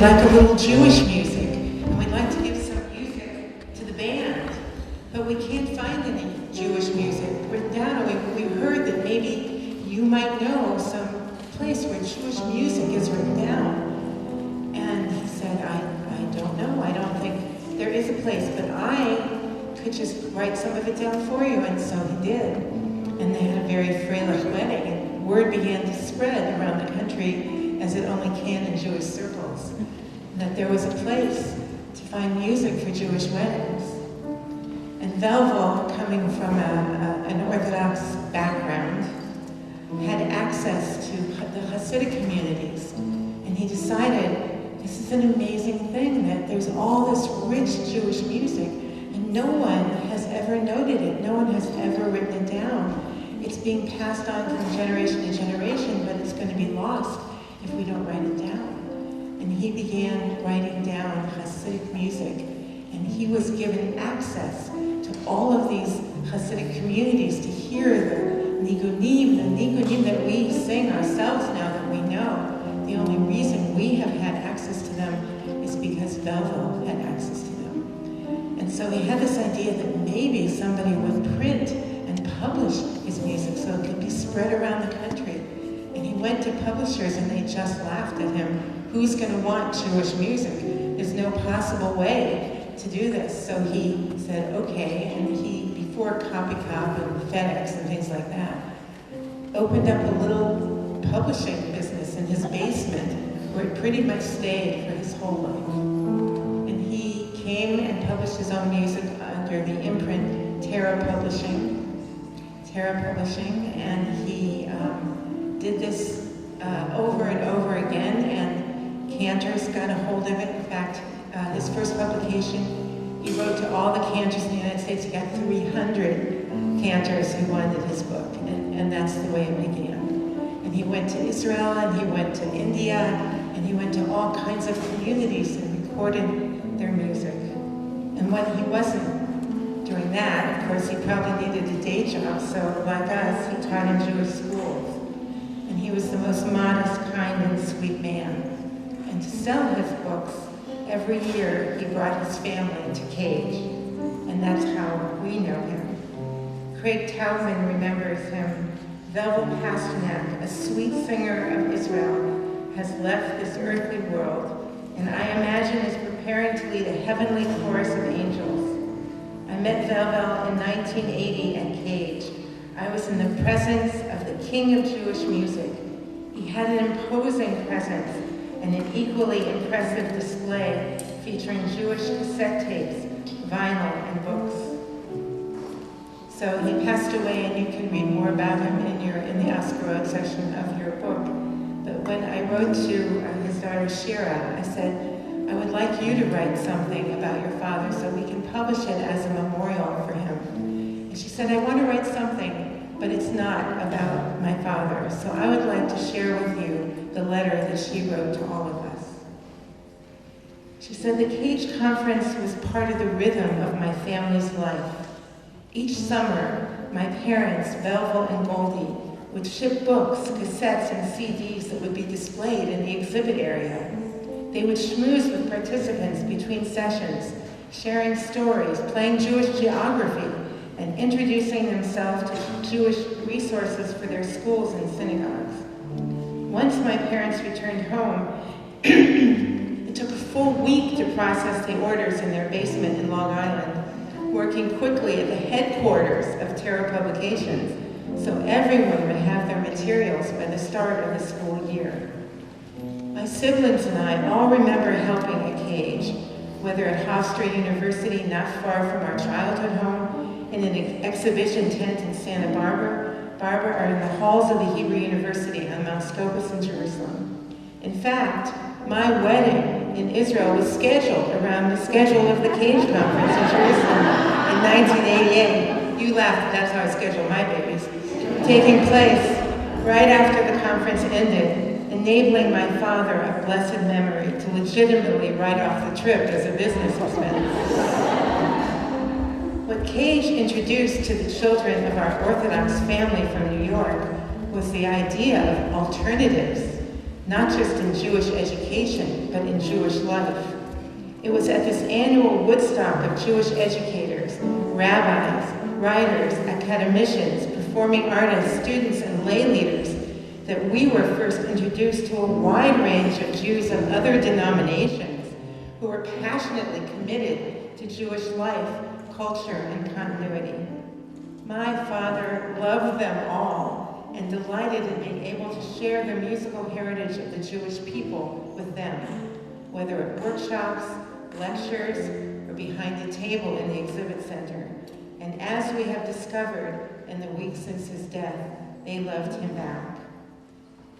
like a little Jewish music, and we'd like to give some music to the band, but we can't find any Jewish music written down. We heard that maybe you might know some place where Jewish music is written down. And he said, I don't know, I don't think there is a place, but I could just write some of it down for you. And so he did. And they had a very freilich wedding, and word began to spread around the country, as it only can in Jewish circles, that there was a place to find music for Jewish weddings. And Velvel, coming from an Orthodox background, had access to the Hasidic communities. And he decided, this is an amazing thing, that there's all this rich Jewish music, and no one has ever noted it, no one has ever written it down. It's being passed on from generation to generation, but it's going to be lost if we don't write it down. And he began writing down Hasidic music, and he was given access to all of these Hasidic communities to hear the nigunim that we sing ourselves now that we know. The only reason we have had access to them is because Velvel had access to them. And so he had this idea that maybe somebody would print and publish his music so it could be spread around the country. And he went to publishers and they just laughed at him. Who's going to want Jewish music? There's no possible way to do this. So he said, okay, and he, before Copycop and FedEx and things like that, opened up a little publishing business in his basement where it pretty much stayed for his whole life. And he came and published his own music under the imprint Terra Publishing, and he did this over and over again, and cantors got a hold of it. In fact, his first publication, he wrote to all the cantors in the United States. He got 300 cantors who wanted his book, and that's the way it began. And he went to Israel, and he went to India, and he went to all kinds of communities and recorded their music. And when he wasn't doing that, of course, he probably needed a day job, so like us, he taught in Jewish schools. And he was the most modest, kind, and sweet man. And to sell his books, every year he brought his family to NewCAJE, and that's how we know him. Craig Taubman remembers him. Velvel Pasternak, a sweet singer of Israel, has left this earthly world, and I imagine is preparing to lead a heavenly chorus of angels. I met Velvel in 1980 at NewCAJE. I was in the presence of the king of Jewish music. He had an imposing presence and an equally impressive display featuring Jewish cassette tapes, vinyl, and books. So he passed away, and you can read more about him in the Oscar Road section of your book. But when I wrote to his daughter Shira, I said, I would like you to write something about your father so we can publish it as a memorial for him. And she said, I want to write something, but it's not about my father. So I would like to share with you the letter that she wrote to all of us. She said, the NewCAJE conference was part of the rhythm of my family's life. Each summer, my parents, Velvel and Goldie, would ship books, cassettes, and CDs that would be displayed in the exhibit area. They would schmooze with participants between sessions, sharing stories, playing Jewish geography, and introducing themselves to Jewish resources for their schools and synagogues. Once my parents returned home, it took a full week to process the orders in their basement in Long Island, working quickly at the headquarters of Terra Publications, so everyone would have their materials by the start of the school year. My siblings and I all remember helping at NewCAJE, whether at Hofstra University not far from our childhood home, in an exhibition tent in Santa Barbara, or in the halls of the Hebrew University on Mount Scopus in Jerusalem. In fact, my wedding in Israel was scheduled around the schedule of the NewCAJE conference in Jerusalem in 1988. You laughed, that's how I scheduled my babies. Taking place right after the conference ended, enabling my father of blessed memory to legitimately write off the trip as a business expense. What NewCAJE introduced to the children of our Orthodox family from New York was the idea of alternatives. not just in Jewish education, but in Jewish life. It was at this annual Woodstock of Jewish educators, rabbis, writers, academicians, performing artists, students, and lay leaders that we were first introduced to a wide range of Jews of other denominations who were passionately committed to Jewish life, culture, and continuity. My father loved them all and delighted in being able to share the musical heritage of the Jewish people with them, whether at workshops, lectures, or behind the table in the exhibit center. And as we have discovered in the weeks since his death, they loved him back.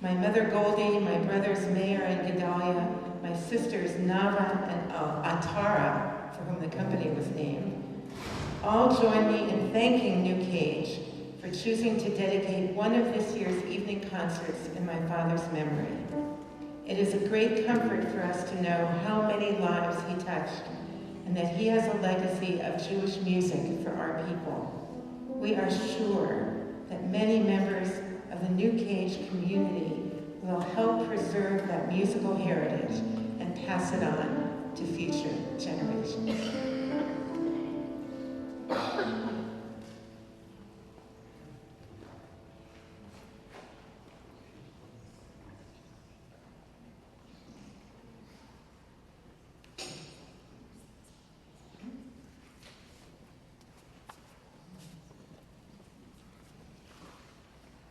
My mother Goldie, my brothers Meir and Gedalia, my sisters Nava and Atara, for whom the company was named, all join me in thanking NewCAJE for choosing to dedicate one of this year's evening concerts in my father's memory. It is a great comfort for us to know how many lives he touched and that he has a legacy of Jewish music for our people. We are sure that many members of the NewCAJE community will help preserve that musical heritage and pass it on to future generations.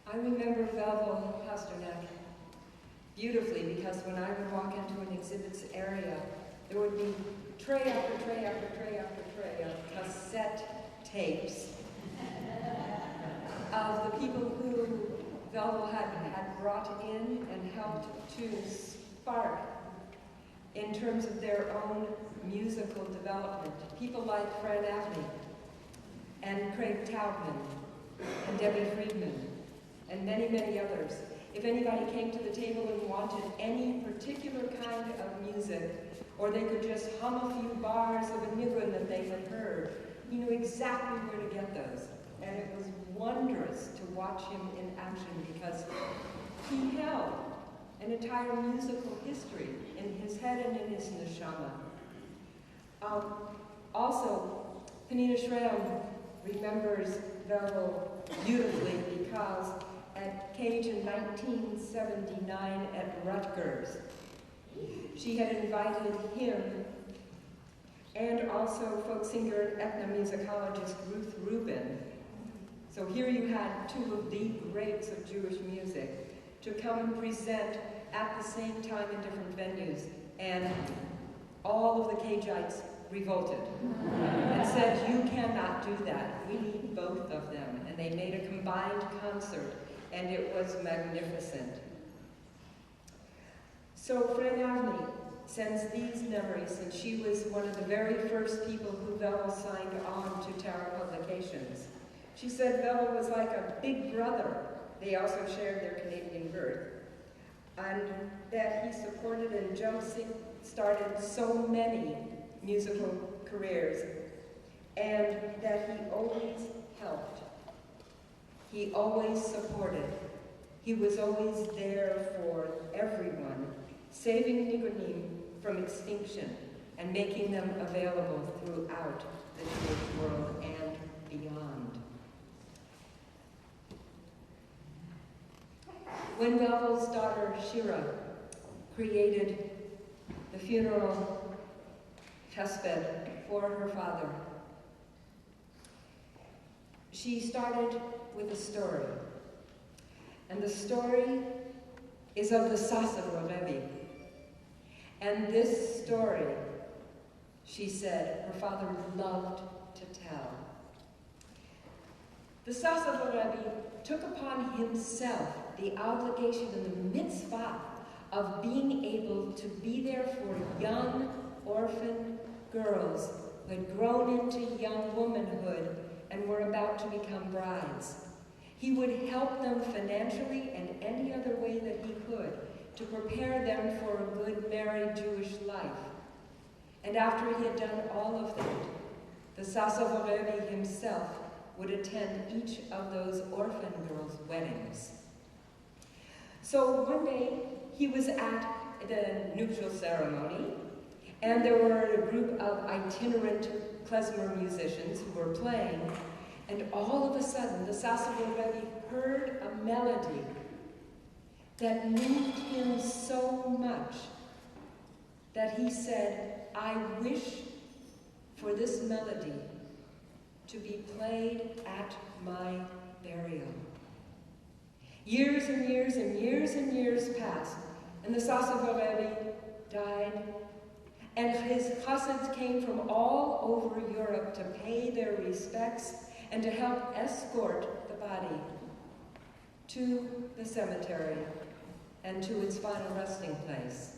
I remember Velvel Pasternak beautifully because when I would walk into an exhibits area, there would be tray after tray after tray after tray of cassette tapes of the people who Velvel had brought in and helped to spark in terms of their own musical development. People like Fran Avney and Craig Taubman and Debbie Friedman and many, many others. If anybody came to the table and wanted any particular kind of music, or they could just hum a few bars of a nigun that they had heard, he knew exactly where to get those. And it was wondrous to watch him in action because he held an entire musical history in his head and in his neshama. Also, Penina Shraim remembers Velvel beautifully because at CAJE in 1979 at Rutgers, she had invited him and also folk singer and ethnomusicologist Ruth Rubin. So here you had two of the greats of Jewish music to come and present at the same time in different venues. And all of the CAJItes revolted and said, you cannot do that. We need both of them. And they made a combined concert, and it was magnificent. So Fran Avney sends these memories, and she was one of the very first people who Velvel signed on to Tara Publications. She said Velvel was like a big brother. They also shared their Canadian birth. And that he supported and jump-started so many musical careers, and that he always helped. He always supported. He was always there for everyone, saving nigunim from extinction and making them available throughout the Jewish world and beyond. When Velvel's daughter Shira created the funeral hesped for her father, she started with a story. And the story is of the Sassavor Rebbe. And this story, she said, her father loved to tell. The Sassavor Rebbe took upon himself the obligation and the mitzvah of being able to be there for young orphan girls who had grown into young womanhood and were about to become brides. He would help them financially and any other way that he could to prepare them for a good married Jewish life. And after he had done all of that, the Sassavor Rebbe himself would attend each of those orphan girls' weddings. So one day, he was at the nuptial ceremony, and there were a group of itinerant klezmer musicians who were playing, and all of a sudden the Sassover Rebbe heard a melody that moved him so much that he said, I wish for this melody to be played at my burial. Years and years and years and years passed, and the Sassover Rebbe died, and his chassids came from all over Europe to pay their respects and to help escort the body to the cemetery and to its final resting place.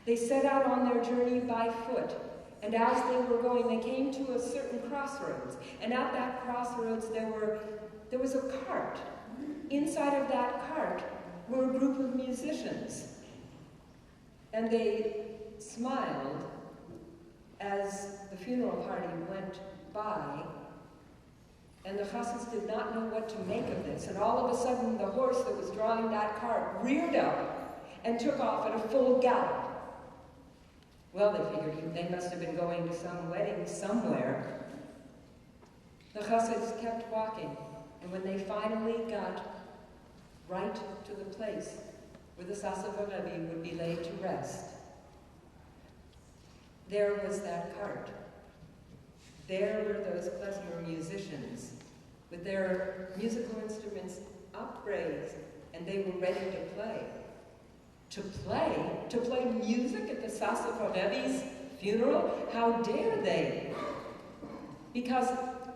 They set out on their journey by foot, and as they were going, they came to a certain crossroads, and at that crossroads there was a cart. Inside of that cart were a group of musicians, and they smiled as the funeral party went by, and the chassids did not know what to make of this, and all of a sudden the horse that was drawing that cart reared up and took off at a full gallop. Well, they figured they must have been going to some wedding somewhere. The chassids kept walking, and when they finally got right to the place where the Sassover Rebbe would be laid to rest, there was that cart. There were those klezmer musicians with their musical instruments upraised, and they were ready to play. To play music at the Sassover Rebbe's funeral? How dare they? Because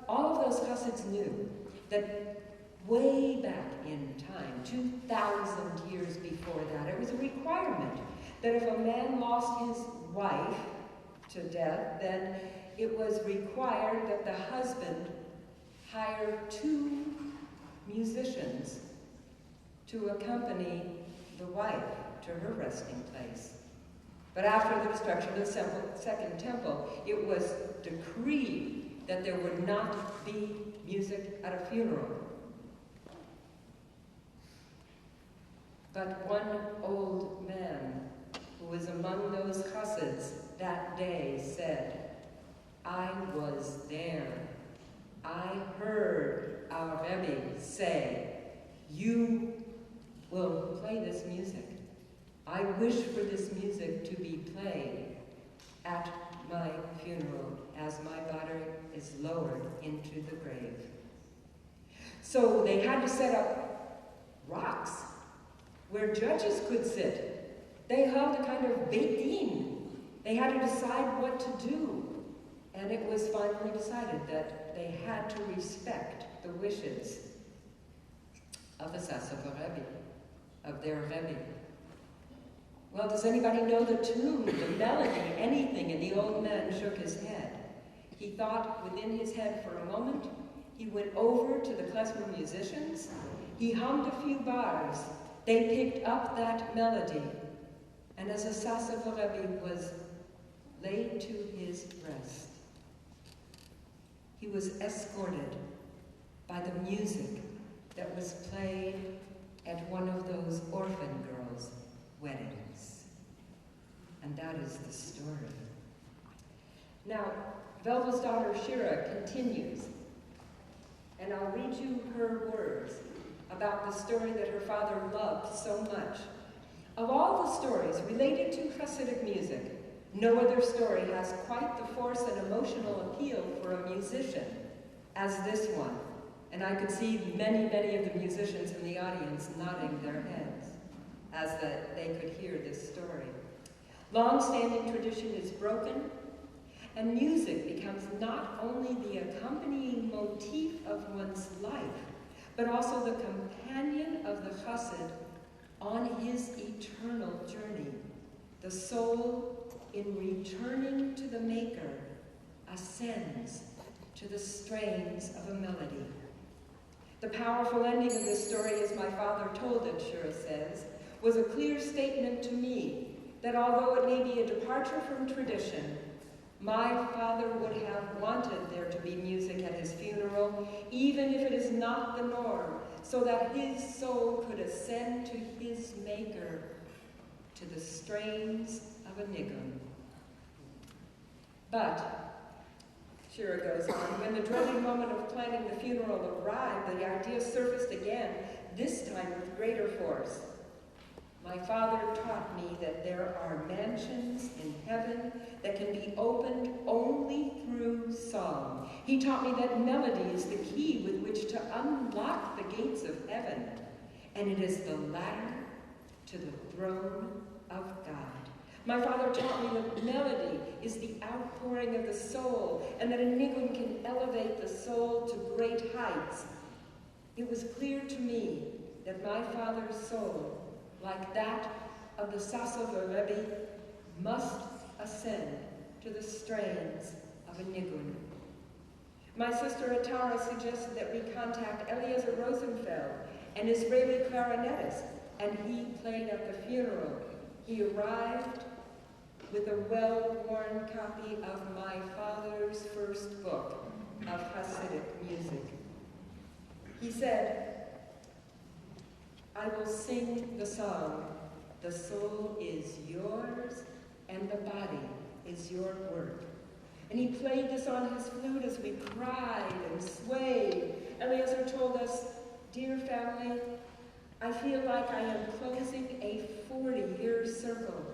all of those chassids knew that way back in time, 2,000 years before that, it was a requirement that if a man lost his wife to death, then it was required that the husband hire 2 musicians to accompany the wife to her resting place. But after the destruction of the Second Temple, it was decreed that there would not be music at a funeral. But one old man who was among those chassids that day said, I was there. I heard our Rebbe say, you will play this music. I wish for this music to be played at my funeral as my body is lowered into the grave. So they had to set up rocks where judges could sit. They held a kind of beit din. They had to decide what to do. And it was finally decided that they had to respect the wishes of the Sassover Rebbe, of their Rebbe. Well, does anybody know the tune, the melody, anything? And the old man shook his head. He thought within his head for a moment. He went over to the klezmer musicians. He hummed a few bars. They picked up that melody. And as the Sassover Rebbe was laid to his rest, he was escorted by the music that was played at one of those orphan girls' weddings. And that is the story. Now, Velvel's daughter Shira continues, and I'll read you her words about the story that her father loved so much. Of all the stories related to Hasidic music, no other story has quite the force and emotional appeal for a musician as this one. And I could see many, many of the musicians in the audience nodding their heads as they could hear this story. Long-standing tradition is broken, and music becomes not only the accompanying motif of one's life, but also the companion of the chassid on his eternal journey. The soul, in returning to the Maker, ascends to the strains of a melody. The powerful ending of this story, as my father told it, Shira says, was a clear statement to me that although it may be a departure from tradition, my father would have wanted there to be music at his funeral, even if it is not the norm, so that his soul could ascend to his Maker to the strains of a nigun. But, Shira goes on, when the dreaded moment of planning the funeral arrived, the idea surfaced again, this time with greater force. My father taught me that there are mansions in heaven that can be opened only through song. He taught me that melody is the key with which to unlock the gates of heaven, and it is the ladder to the throne of God. My father taught me that melody is the outpouring of the soul, and that a nigun can elevate the soul to great heights. It was clear to me that my father's soul, like that of the Sasover Rebbe, must ascend to the strains of a nigun. My sister Atara suggested that we contact Eliezer Rosenfeld, an Israeli clarinetist, and he played at the funeral. He arrived with a well-worn copy of my father's first book of Hasidic music. He said, I will sing the song, the soul is yours and the body is your work. And he played this on his flute as we cried and swayed. Eliezer told us, dear family, I feel like I am closing a 40-year circle.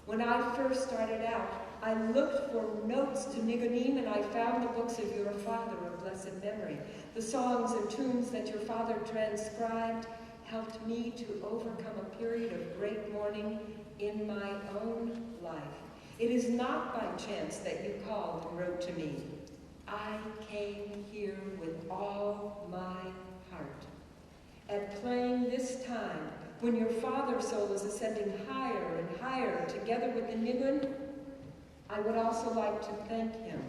When I first started out, I looked for notes to nigunim, and I found the books of your father of blessed memory. The songs and tunes that your father transcribed helped me to overcome a period of great mourning in my own life. It is not by chance that you called and wrote to me. I came here with all my heart. At playing this time, when your father's soul is ascending higher and higher together with the nigun, I would also like to thank him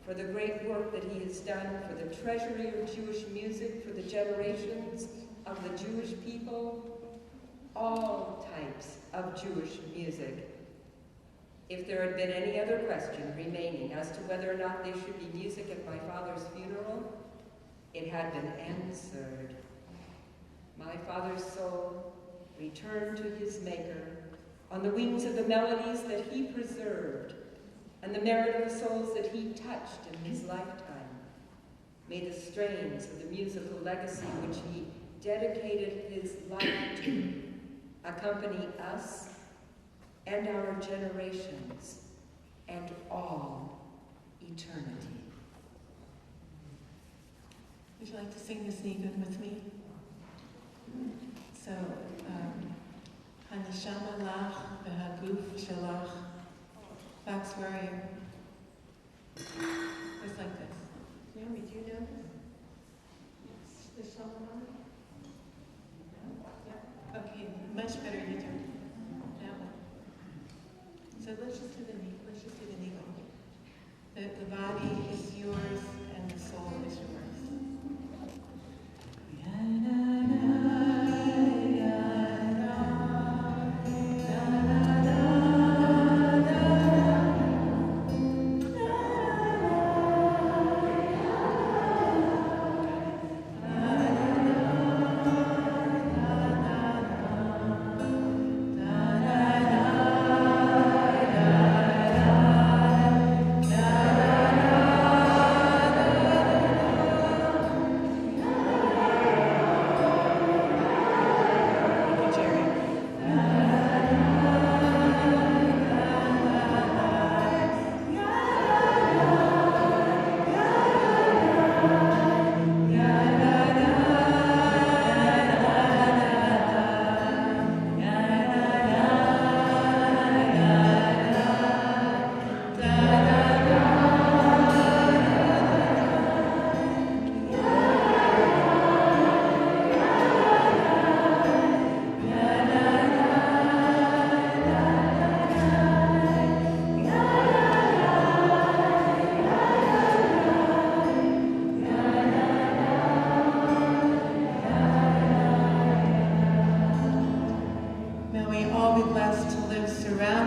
for the great work that he has done for the treasury of Jewish music, for the generations of the Jewish people, all types of Jewish music. If there had been any other question remaining as to whether or not there should be music at my father's funeral, it had been answered. My father's soul returned to his Maker on the wings of the melodies that he preserved and the merit of the souls that he touched in his lifetime. May the strains of the musical legacy which he dedicated his life to accompany us and our generations and all eternity. Would you like to sing this nigun with me? So, Haneshama lach v'haguf shalach. Fox, where are you? Just like this. Naomi, do you know this? The Shalom? Yeah. Okay, much better you do. That one. So let's just do the knee. Let's just do the knee. The body is yours and the soul is yours.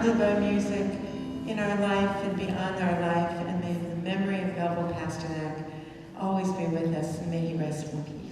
By music in our life and beyond our life, and may the memory of Velvel Pasternak always be with us, and may he rest in peace.